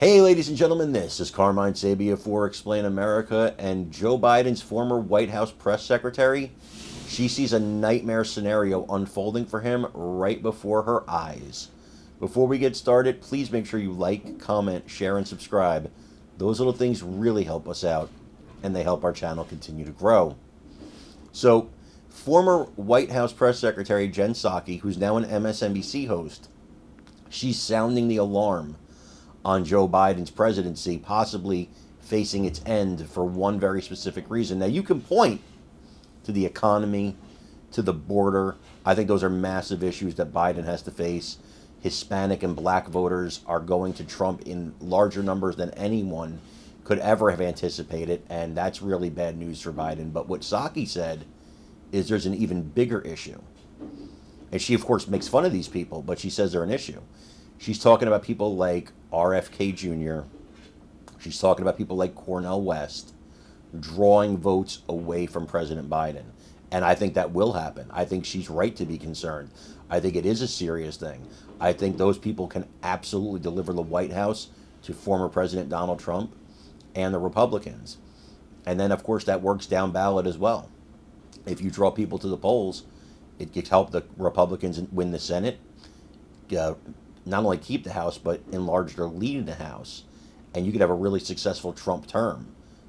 Hey, ladies and gentlemen, this is Carmine Sabia for Explain America, and Joe Biden's former White House press secretary, she sees a nightmare scenario unfolding for him right before her eyes. Before we get started, please make sure you like, comment, share, and subscribe. Those little things really help us out, and they help our channel continue to grow. So, former White House press secretary Jen Psaki, who's now an MSNBC host, she's sounding the alarm on Joe Biden's presidency possibly facing its end for one very specific reason. Now, you can point to the economy, to the border. I think those are massive issues that Biden has to face. Hispanic and black voters are going to Trump in larger numbers than anyone could ever have anticipated, and that's really bad news for Biden. But what Psaki said is there's an even bigger issue. And she, of course, makes fun of these people, but she says they're an issue. She's talking about people like RFK Jr. She's talking about people like Cornel West drawing votes away from President Biden. And I think that will happen. I think she's right to be concerned. I think it is a serious thing. I think those people can absolutely deliver the White House to former President Donald Trump and the Republicans. And then, of course, that works down ballot as well. If you draw people to the polls, it could help the Republicans win the Senate, not only keep the House, but enlarge their lead in the House. And you could have a really successful Trump term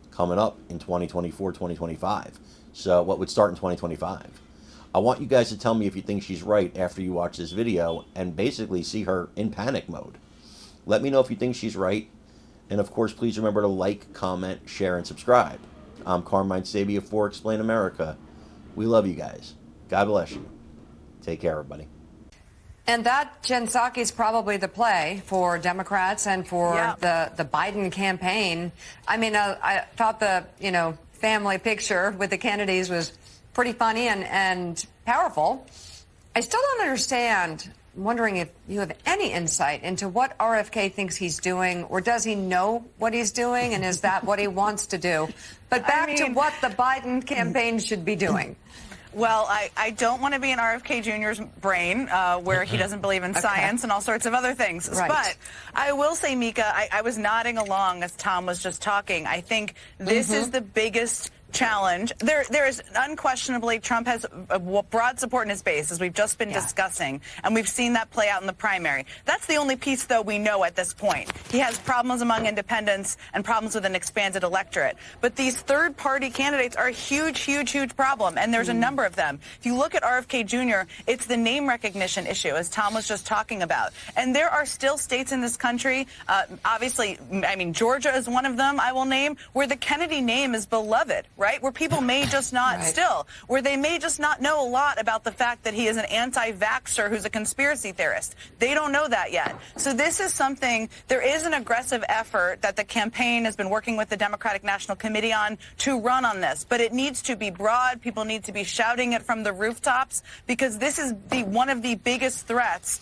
coming up in 2024, 2025. So what would start in 2025? I want you guys to tell me if you think she's right after you watch this video and basically see her in panic mode. Let me know if you think she's right. And of course, please remember to like, comment, share, and subscribe. I'm Carmine Sabia for Explain America. We love you guys. God bless you. Take care, everybody. And that, Jen Psaki, is probably the play for Democrats and for the Biden campaign. I mean, I thought the, family picture with the Kennedys was pretty funny and powerful. I still don't understand. I'm wondering if you have any insight into what RFK thinks he's doing, or does he know what he's doing, and is that what he wants to do? But back to what the Biden campaign should be doing. Well, I don't want to be in RFK Jr.'s brain where he doesn't believe in science and all sorts of other things. Right. But I will say, Mika, I was nodding along as Tom was just talking. I think this is the biggest challenge. There is unquestionably, Trump has a broad support in his base, as we've just been discussing, and we've seen that play out in the primary. That's the only piece, though, we know at this point. He has problems among independents and problems with an expanded electorate. But these third-party candidates are a huge, huge, huge problem, and there's a number of them. If you look at RFK Jr., it's the name recognition issue, as Tom was just talking about. And there are still states in this country, obviously, I mean, Georgia is one of them, I will name, where the Kennedy name is beloved, right? Where people may just not where they may just not know a lot about the fact that he is an anti-vaxxer who's a conspiracy theorist. They don't know that yet. So this is something, there is an aggressive effort that the campaign has been working with the Democratic National Committee on to run on this, but it needs to be broad. People need to be shouting it from the rooftops, because this is one of the biggest threats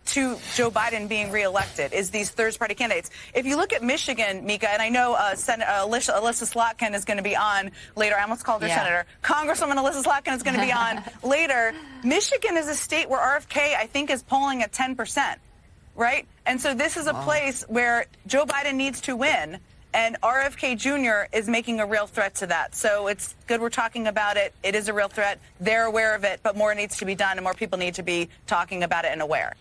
to Joe Biden being reelected, is these third-party candidates. If you look at Michigan, Mika, and I know Alyssa Slotkin is going to be on later. I almost called her senator. Congresswoman Alyssa Slotkin is going to be on later. Michigan is a state where RFK, I think, is polling at 10%, right? And so this is a place where Joe Biden needs to win, and RFK Jr. is making a real threat to that. So it's good we're talking about it. It is a real threat. They're aware of it, but more needs to be done, and more people need to be talking about it and aware.